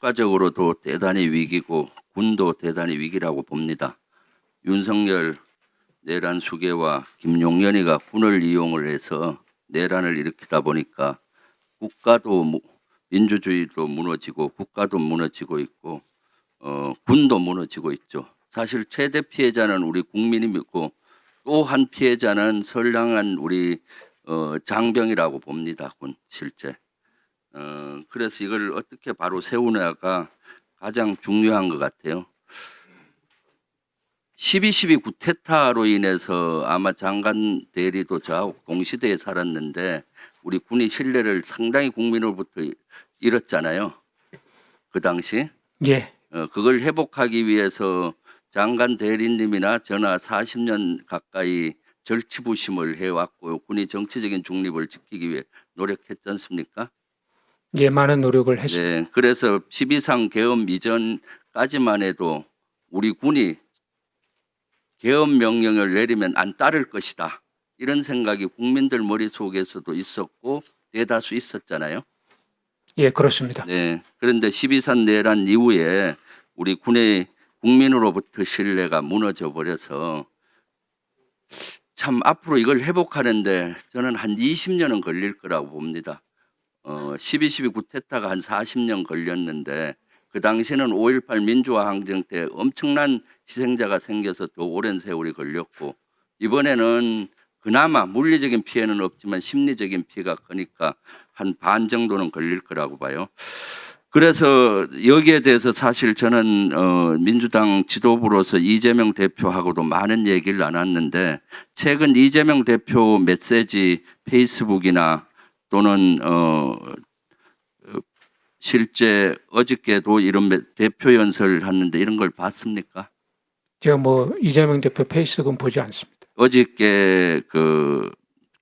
국가적으로도 대단히 위기고 군도 대단히 위기라고 봅니다. 윤석열 내란 수계와 김용현이가 군을 이용을 해서 내란을 일으키다 보니까 국가도 민주주의도 무너지고 국가도 무너지고 있고 군도 무너지고 있죠. 사실 최대 피해자는 우리 국민이고 또 한 피해자는 선량한 우리 장병이라고 봅니다. 군 실제. 그래서 이걸 어떻게 바로 세우냐가 가장 중요한 것 같아요. 12.12 구테타로 인해서 아마 장관 대리도 저하고 동시대에 살았는데 우리 군이 신뢰를 상당히 국민으로부터 잃었잖아요. 그 당시. 예. 그걸 회복하기 위해서 장관 대리님이나 저나 40년 가까이 절치부심을 해왔고 군이 정치적인 중립을 지키기 위해 노력했지 않습니까? 예, 많은 노력을 했습니다. 네, 그래서 12.3 계엄 이전까지만 해도 우리 군이 계엄 명령을 내리면 안 따를 것이다. 이런 생각이 국민들 머릿속에서도 있었고 대다수 있었잖아요. 예, 그렇습니다. 네, 그런데 12.3 내란 이후에 우리 군의 국민으로부터 신뢰가 무너져 버려서 참 앞으로 이걸 회복하는데 저는 한 20년은 걸릴 거라고 봅니다. 12.12 구테타가 한 40년 걸렸는데 그 당시에는 5.18 민주화 항쟁 때 엄청난 희생자가 생겨서 더 오랜 세월이 걸렸고 이번에는 그나마 물리적인 피해는 없지만 심리적인 피해가 크니까 한 반 정도는 걸릴 거라고 봐요. 그래서 여기에 대해서 사실 저는 민주당 지도부로서 이재명 대표하고도 많은 얘기를 나눴는데 최근 이재명 대표 메시지 페이스북이나 또는 실제 어저께도 이런 대표 연설을 하는데 이런 걸 봤습니까? 제가 이재명 대표 페이스북은 보지 않습니다. 어저께 그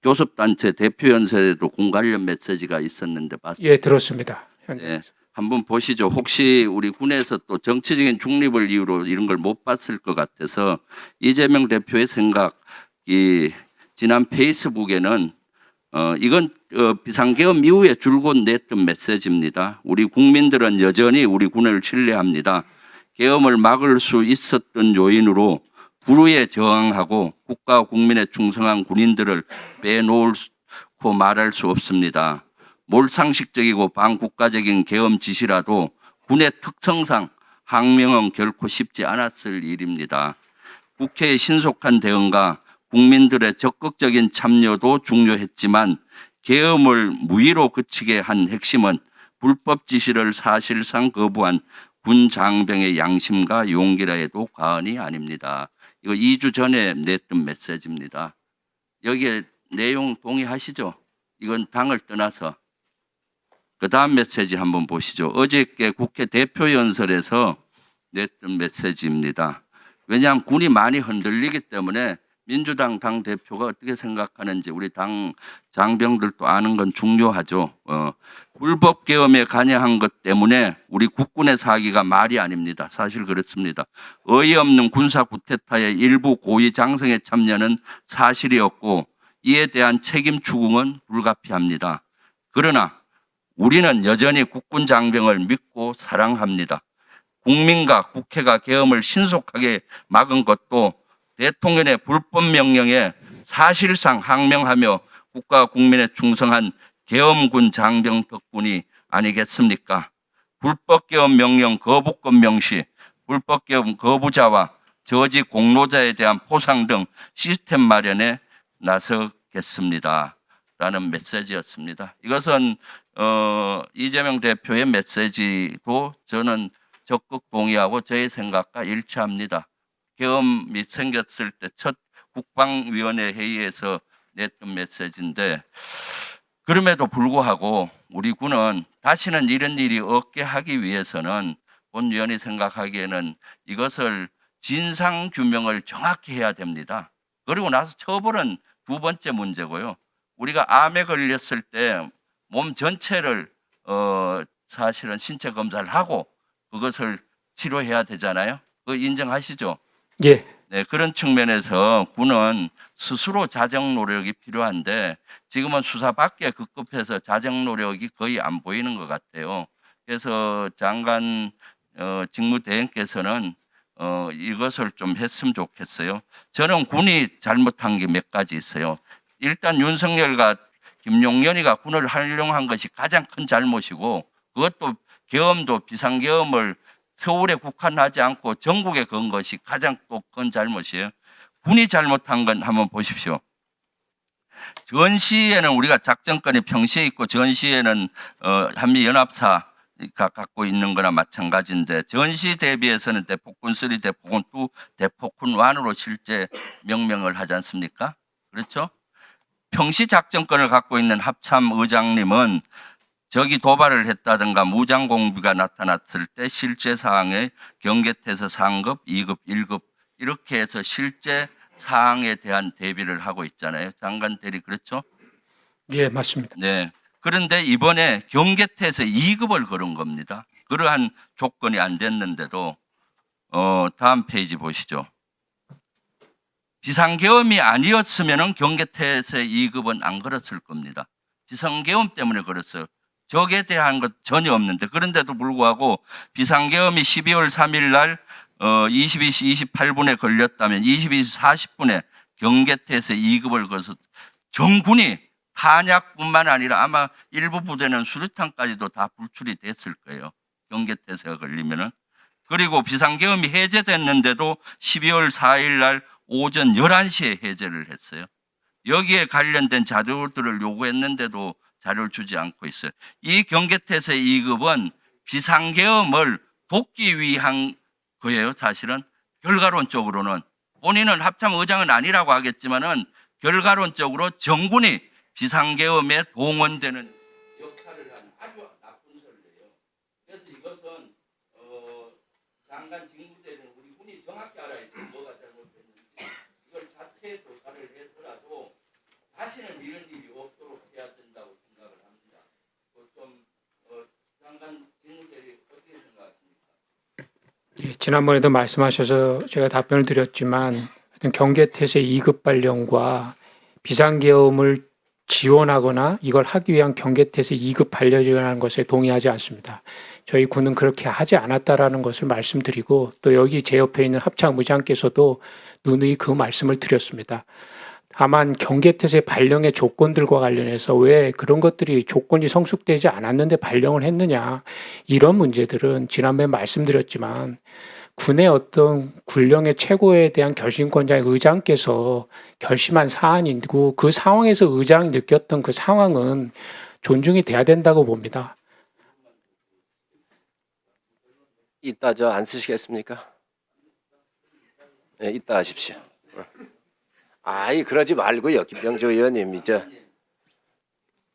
교섭단체 대표 연설에도 군 관련 메시지가 있었는데 봤습니까? 예, 들었습니다. 네, 한번 보시죠. 혹시 우리 군에서 또 정치적인 중립을 이유로 이런 걸 못 봤을 것 같아서 이재명 대표의 생각이 지난 페이스북에는 이건 비상계엄 이후에 줄곧 냈던 메시지입니다. 우리 국민들은 여전히 우리 군을 신뢰합니다. 계엄을 막을 수 있었던 요인으로 불의에 저항하고 국가와 국민에 충성한 군인들을 빼놓고 말할 수 없습니다. 몰상식적이고 반국가적인 계엄 지시라도 군의 특성상 항명은 결코 쉽지 않았을 일입니다. 국회의 신속한 대응과 국민들의 적극적인 참여도 중요했지만 계엄을 무의로 그치게 한 핵심은 불법 지시를 사실상 거부한 군 장병의 양심과 용기라 해도 과언이 아닙니다. 이거 2주 전에 냈던 메시지입니다. 여기에 내용 동의하시죠? 이건 당을 떠나서. 그 다음 메시지 한번 보시죠. 어저께 국회 대표 연설에서 냈던 메시지입니다. 왜냐하면 군이 많이 흔들리기 때문에 민주당 당대표가 어떻게 생각하는지 우리 당 장병들도 아는 건 중요하죠. 불법 계엄에 관여한 것 때문에 우리 국군의 사기가 말이 아닙니다. 사실 그렇습니다. 어이없는 군사 구테타의 일부 고위 장성의 참여는 사실이었고 이에 대한 책임 추궁은 불가피합니다. 그러나 우리는 여전히 국군 장병을 믿고 사랑합니다. 국민과 국회가 계엄을 신속하게 막은 것도 대통령의 불법 명령에 사실상 항명하며 국가 국민에 충성한 계엄군 장병 덕분이 아니겠습니까? 불법 계엄 명령 거부권 명시, 불법 계엄 거부자와 저지 공로자에 대한 포상 등 시스템 마련에 나서겠습니다. 라는 메시지였습니다. 이것은 이재명 대표의 메시지도 저는 적극 동의하고 저의 생각과 일치합니다. 계엄이 생겼을 때 첫 국방위원회 회의에서 냈던 메시지인데 그럼에도 불구하고 우리 군은 다시는 이런 일이 없게 하기 위해서는 본위원이 생각하기에는 이것을 진상규명을 정확히 해야 됩니다. 그리고 나서 처벌은 두 번째 문제고요. 우리가 암에 걸렸을 때 몸 전체를 사실은 신체 검사를 하고 그것을 치료해야 되잖아요. 그거 인정하시죠? 예. 네, 그런 측면에서 군은 스스로 자정 노력이 필요한데 지금은 수사받기에 급급해서 자정 노력이 거의 안 보이는 것 같아요. 그래서 장관 직무대행께서는 이것을 좀 했으면 좋겠어요. 저는 군이 잘못한 게 몇 가지 있어요. 일단 윤석열과 김용현이가 군을 활용한 것이 가장 큰 잘못이고, 그것도 계엄도 비상계엄을 서울에 국한하지 않고 전국에 건 것이 가장 또 큰 잘못이에요. 군이 잘못한 건 한번 보십시오. 전시에는 우리가 작전권이 평시에 있고 전시에는 한미연합사가 갖고 있는 거나 마찬가지인데, 전시 대비해서는 대폭군 3, 대폭군 2, 대폭군 1으로 실제 명명을 하지 않습니까? 그렇죠? 평시 작전권을 갖고 있는 합참 의장님은 적이 도발을 했다든가 무장 공비가 나타났을 때 실제 사항에 경계태세 상급, 2급, 1급 이렇게 해서 실제 사항에 대한 대비를 하고 있잖아요. 장관 대리 그렇죠? 예, 맞습니다. 네. 그런데 이번에 경계태세 2급을 걸은 겁니다. 그러한 조건이 안 됐는데도 다음 페이지 보시죠. 비상계엄이 아니었으면 경계태세 2급은 안 걸었을 겁니다. 비상계엄 때문에 걸었어요. 적에 대한 것 전혀 없는데, 그런데도 불구하고 비상계엄이 12월 3일 날 22시 28분에 걸렸다면 22시 40분에 경계태세 2급을 걸어서 정군이 탄약뿐만 아니라 아마 일부 부대는 수류탄까지도 다 불출이 됐을 거예요. 경계태세가 걸리면은. 그리고 비상계엄이 해제됐는데도 12월 4일 날 오전 11시에 해제를 했어요. 여기에 관련된 자료들을 요구했는데도 자료를 주지 않고 있어요. 이 경계태세 2급은 비상계엄을 돕기 위한 거예요. 사실은 결과론적으로는 본인은 합참 의장은 아니라고 하겠지만은 결과론적으로 정군이 비상계엄에 동원되는 역할을 한 아주 나쁜 선례예요. 그래서 이것은 장관 직무대는 우리 군이 정확히 알아야 돼요. 뭐가 잘못됐는지. 이걸 자체 조사를 해서라도 다시는 이런 일이 없도록 해야 된다고 생각을 합니다. 좀 장관 직무대리 어떻게 생각하십니까? 예, 지난번에도 말씀하셔서 제가 답변을 드렸지만, 하여튼 경계태세 2급 발령과 비상계엄을 지원하거나 이걸 하기 위한 경계태세 2급 발령이라는 것에 동의하지 않습니다. 저희 군은 그렇게 하지 않았다라는 것을 말씀드리고, 또 여기 제 옆에 있는 합참 의장께서도 누누이 그 말씀을 드렸습니다. 다만 경계태세 발령의 조건들과 관련해서 왜 그런 것들이 조건이 성숙되지 않았는데 발령을 했느냐, 이런 문제들은 지난번에 말씀드렸지만 군의 어떤 군령의 최고에 대한 결심권자의 의장께서 결심한 사안이고, 그 상황에서 의장이 느꼈던 그 상황은 존중이 돼야 된다고 봅니다. 이따 저 안 쓰시겠습니까? 네, 이따 하십시오. 아이 그러지 말고요, 김병조 의원님. 이제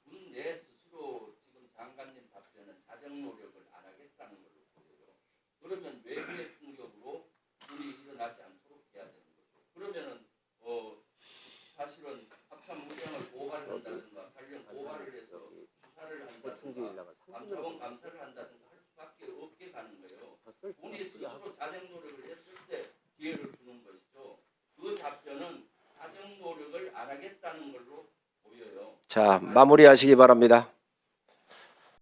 군내 스스로 지금 장관님 답변은 자정 노력을 안 하겠다는 걸로 보여요. 그러면 외부의 충격으로 군이 일어나지 않도록 해야 되는 거죠. 그러면은 사실은 합참 의장을 고발을 한다든가 관련 고발을 해서 수사를 한다든가 감사원 감사를 한다든가 할 수밖에 없게 가는 거예요. 군이 스스로 자정 노력을 했을 때 기회를 주는 것이죠. 그 답변은 자정 노력을 안 하겠다는 걸로 보여요. 자 마무리하시기 바랍니다.